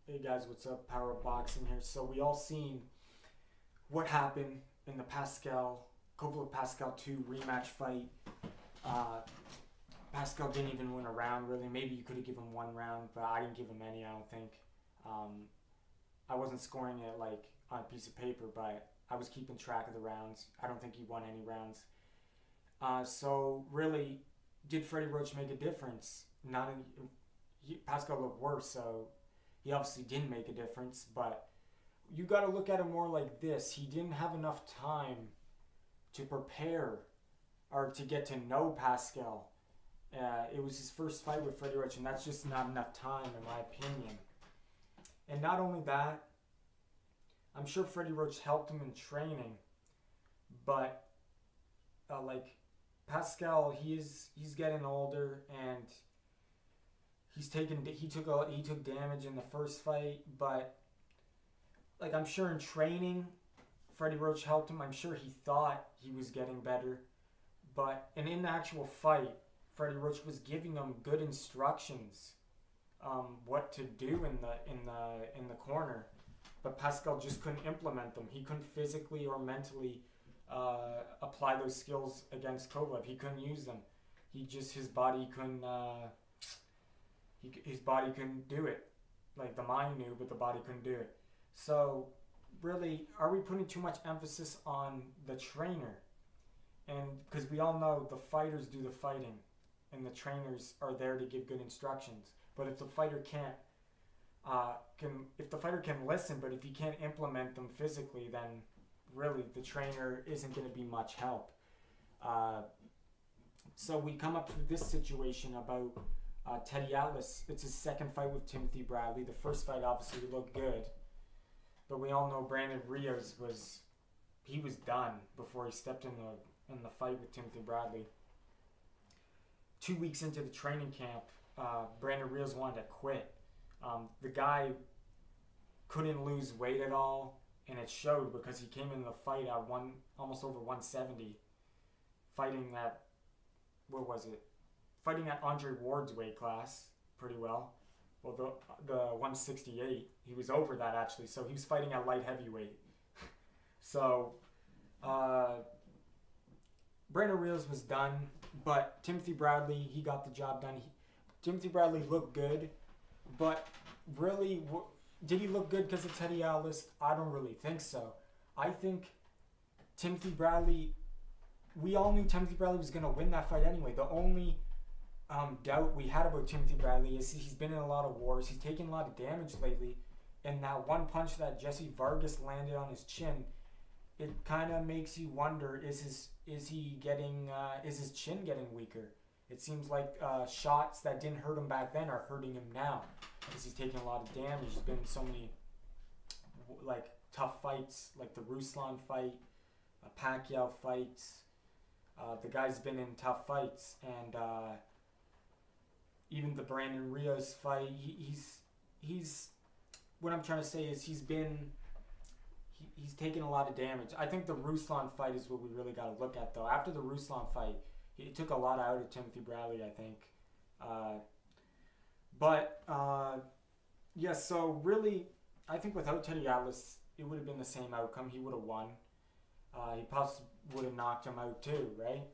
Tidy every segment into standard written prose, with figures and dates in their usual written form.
Hey guys, what's up? Power of Boxing here. So we all seen what happened in the Kovalev Pascal 2 rematch fight. Uh, Pascal didn't even win a round really. Maybe you could have given him one round, but I didn't give him any. I don't think. I wasn't scoring it like on a piece of paper, but I was keeping track of the rounds. I don't think he won any rounds. So really, did Freddie Roach make a difference? Not in, Pascal looked worse, so he obviously didn't make a difference, but you got to look at it more like this. He didn't have enough time to prepare or to get to know Pascal. It was his first fight with Freddie Roach, and that's just not enough time, in my opinion. And not only that, I'm sure Freddie Roach helped him in training, but like Pascal, he's getting older, and he took damage in the first fight, but like I'm sure in training, Freddie Roach helped him. I'm sure he thought he was getting better, but and in the actual fight, Freddie Roach was giving him good instructions, what to do in the corner, but Pascal just couldn't implement them. He couldn't physically or mentally apply those skills against Kovalev. He couldn't use them. His body couldn't. His body couldn't do it. Like the mind knew, but the body couldn't do it. So, really, are we putting too much emphasis on the trainer? And because we all know the fighters do the fighting, and the trainers are there to give good instructions. But if the fighter if the fighter can listen, but if he can't implement them physically, then really the trainer isn't going to be much help. So we come up with this situation about Teddy Atlas. It's his second fight with Timothy Bradley. The first fight obviously looked good, but we all know Brandon Rios was done before he stepped in the fight with Timothy Bradley. 2 weeks into the training camp, Brandon Rios wanted to quit. The guy couldn't lose weight at all, and it showed because he came in the fight at almost over 170, fighting at fighting at Andre Ward's weight class pretty well. Well, the 168, he was over that actually, so he was fighting at light heavyweight. So, Brandon Rios was done, but Timothy Bradley, he got the job done. Timothy Bradley looked good, but really, did he look good because of Teddy Atlas? I don't really think so. I think Timothy Bradley, we all knew Timothy Bradley was going to win that fight anyway. The only doubt we had about Timothy Bradley is he's been in a lot of wars. He's taken a lot of damage lately, and that one punch that Jesse Vargas landed on his chin, it kind of makes you wonder: is his chin getting weaker? It seems like shots that didn't hurt him back then are hurting him now because he's taking a lot of damage. There's been so many like tough fights, like the Ruslan fight, Pacquiao fights. The guy's been in tough fights, and even the Brandon Rios fight, he's what I'm trying to say is he's taken a lot of damage. I think the Ruslan fight is what we really got to look at, though. After the Ruslan fight, it took a lot out of Timothy Bradley, I think. Yeah, so really, I think without Teddy Atlas, it would have been the same outcome. He would have won. He possibly would have knocked him out too, right?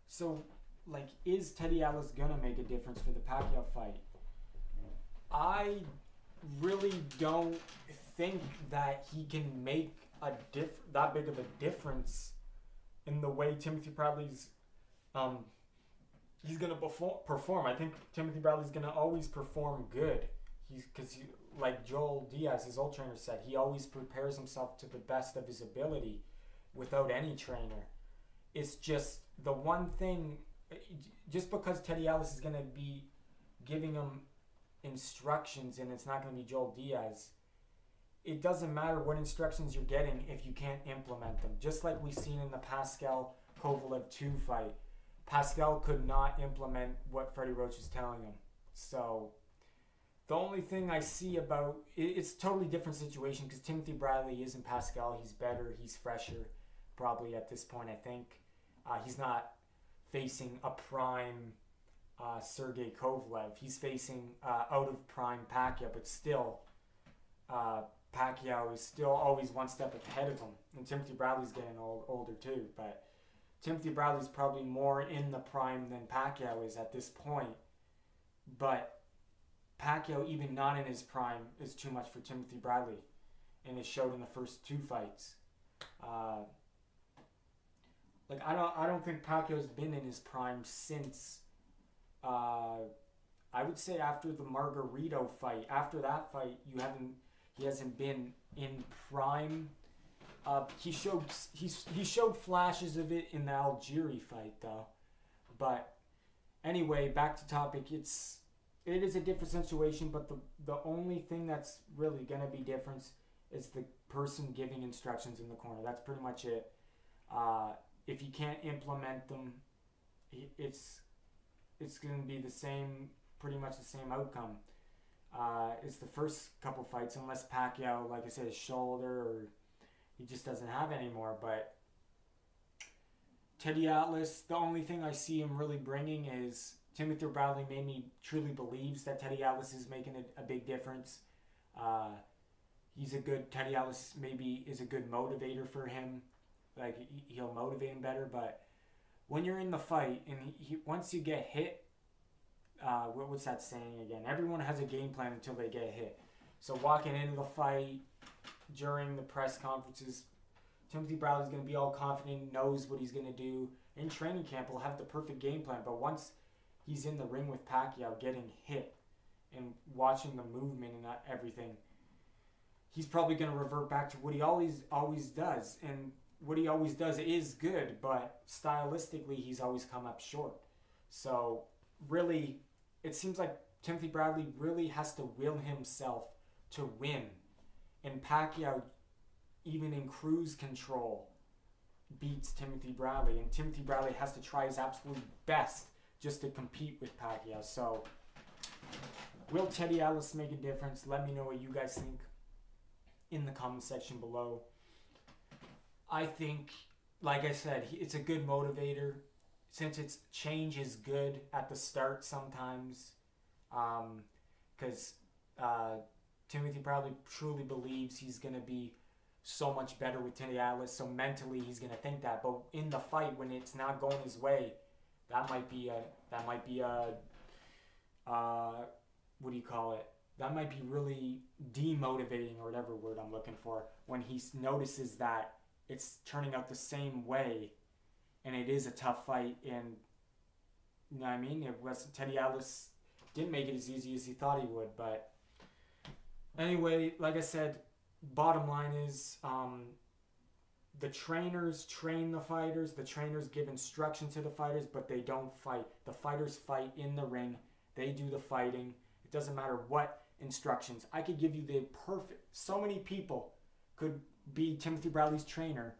So, like, is Teddy Atlas gonna make a difference for the Pacquiao fight? I really don't think that he can make that big of a difference in the way Timothy Bradley's he's gonna perform. I think Timothy Bradley's gonna always perform good. Like Joel Diaz, his old trainer, said, he always prepares himself to the best of his ability without any trainer. It's just the one thing, just because Teddy Atlas is going to be giving him instructions and it's not going to be Joel Diaz, it doesn't matter what instructions you're getting if you can't implement them. Just like we've seen in the Pascal Kovalev 2 fight. Pascal could not implement what Freddie Roach was telling him. So the only thing I see about it's a totally different situation because Timothy Bradley isn't Pascal. He's better. He's fresher, probably at this point. I think he's not facing a prime Sergey Kovalev. He's facing out of prime Pacquiao, but still, Pacquiao is still always one step ahead of him. And Timothy Bradley's getting older too, but Timothy Bradley's probably more in the prime than Pacquiao is at this point. But Pacquiao, even not in his prime, is too much for Timothy Bradley, and it showed in the first 2 fights. I don't think Pacquiao's been in his prime since. I would say after the Margarito fight. After that fight, he hasn't been in prime. He showed flashes of it in the Algieri fight though. But anyway, back to topic. It is a different situation, but the only thing that's really gonna be different is the person giving instructions in the corner. That's pretty much it. If you can't implement them, it's going to be the same, pretty much the same outcome. It's the first couple fights, unless Pacquiao, like I said, his shoulder, or he just doesn't have any more. But Teddy Atlas, the only thing I see him really bringing is Timothy Bradley made me truly believes that Teddy Atlas is making a big difference. Teddy Atlas maybe is a good motivator for him. Like, he'll motivate him better, but when you're in the fight and once you get hit, what's that saying again? Everyone has a game plan until they get hit. So walking into the fight, during the press conferences, Timothy Bradley's going to be all confident, knows what he's going to do. In training camp, he'll have the perfect game plan, but once he's in the ring with Pacquiao getting hit and watching the movement and everything, he's probably going to revert back to what he always does. And what he always does is good, but stylistically, he's always come up short. So, really, it seems like Timothy Bradley really has to will himself to win. And Pacquiao, even in cruise control, beats Timothy Bradley. And Timothy Bradley has to try his absolute best just to compete with Pacquiao. So, will Teddy Atlas make a difference? Let me know what you guys think in the comment section below. I think, like I said, it's a good motivator. Since change is good at the start sometimes, because Timothy Bradley truly believes he's going to be so much better with Teddy Atlas, so mentally he's going to think that. But in the fight, when it's not going his way, that might be what do you call it? That might be really demotivating, or whatever word I'm looking for, when he notices that it's turning out the same way, and it is a tough fight, and you know what I mean? It wasn't, Teddy Atlas didn't make it as easy as he thought he would, but anyway, like I said, bottom line is the trainers train the fighters, the trainers give instruction to the fighters, but they don't fight. The fighters fight in the ring, they do the fighting. It doesn't matter what instructions. I could give you the perfect, so many people could be Timothy Bradley's trainer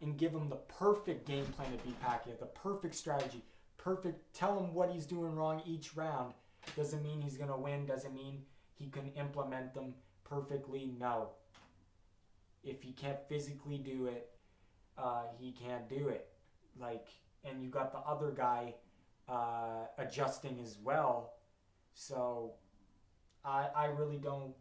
and give him the perfect game plan to beat Pacquiao, the perfect strategy, tell him what he's doing wrong each round. Doesn't mean he's going to win, doesn't mean he can implement them perfectly, no. If he can't physically do it, he can't do it. And you got the other guy adjusting as well. So I really don't.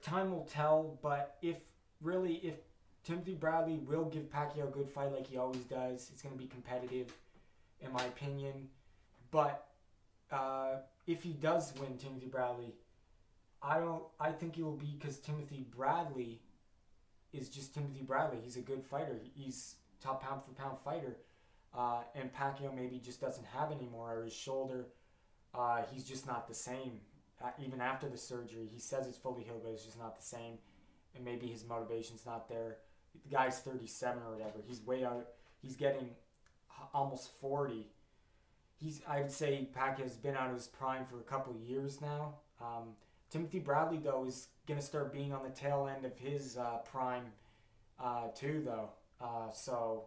Time will tell, but if Timothy Bradley will give Pacquiao a good fight like he always does, it's going to be competitive, in my opinion. But if he does win, Timothy Bradley, I think it will be because Timothy Bradley is just Timothy Bradley. He's a good fighter. He's top pound for pound fighter. And Pacquiao maybe just doesn't have anymore, or his shoulder, he's just not the same. Even after the surgery, he says it's fully healed, but it's just not the same. And maybe his motivation's not there. The guy's 37 or whatever. He's way out. He's getting almost 40. I would say Pacquiao's been out of his prime for a couple of years now. Timothy Bradley, though, is going to start being on the tail end of his prime too, though. So,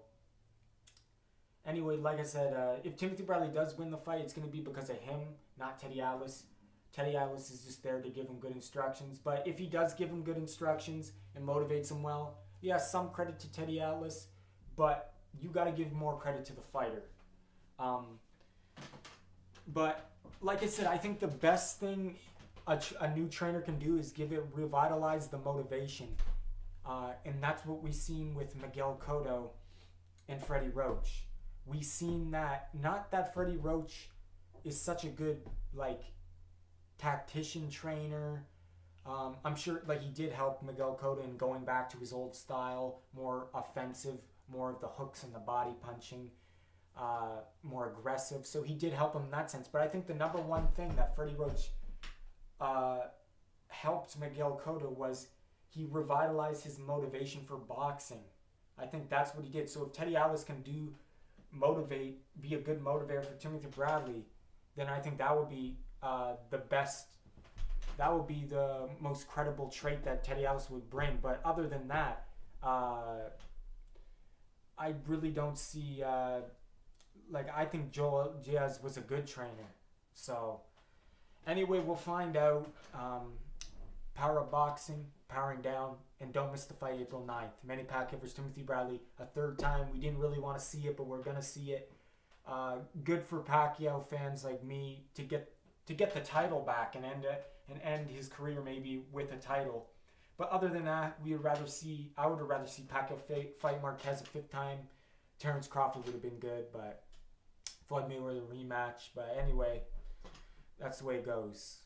anyway, like I said, if Timothy Bradley does win the fight, it's going to be because of him, not Teddy Atlas. Teddy Atlas is just there to give him good instructions. But if he does give him good instructions and motivates him well, yeah, some credit to Teddy Atlas, but you got to give more credit to the fighter. But like I said, I think the best thing a new trainer can do is revitalize the motivation. And that's what we've seen with Miguel Cotto and Freddie Roach. We've seen that, not that Freddie Roach is such a good, like, tactician trainer. I'm sure, like, he did help Miguel Cotto in going back to his old style, more offensive, more of the hooks and the body punching, more aggressive. So he did help him in that sense. But I think the number one thing that Freddie Roach helped Miguel Cotto was he revitalized his motivation for boxing. I think that's what he did. So if Teddy Atlas can be a good motivator for Timothy Bradley, then I think that would be the best. That would be the most credible trait that Teddy Atlas would bring. But other than that, I really don't see. I think Joel Diaz was a good trainer. So anyway, we'll find out. Power of boxing, powering down, and don't miss the fight April 9th. Manny Pacquiao versus Timothy Bradley, a third time. We didn't really want to see it, but we're gonna see it. Good for Pacquiao fans like me to get the title back and end his career maybe with a title. But other than that, I would rather see Pacquiao fight Marquez a fifth time. Terrence Crawford would have been good, but Floyd Mayweather rematch. But anyway, that's the way it goes.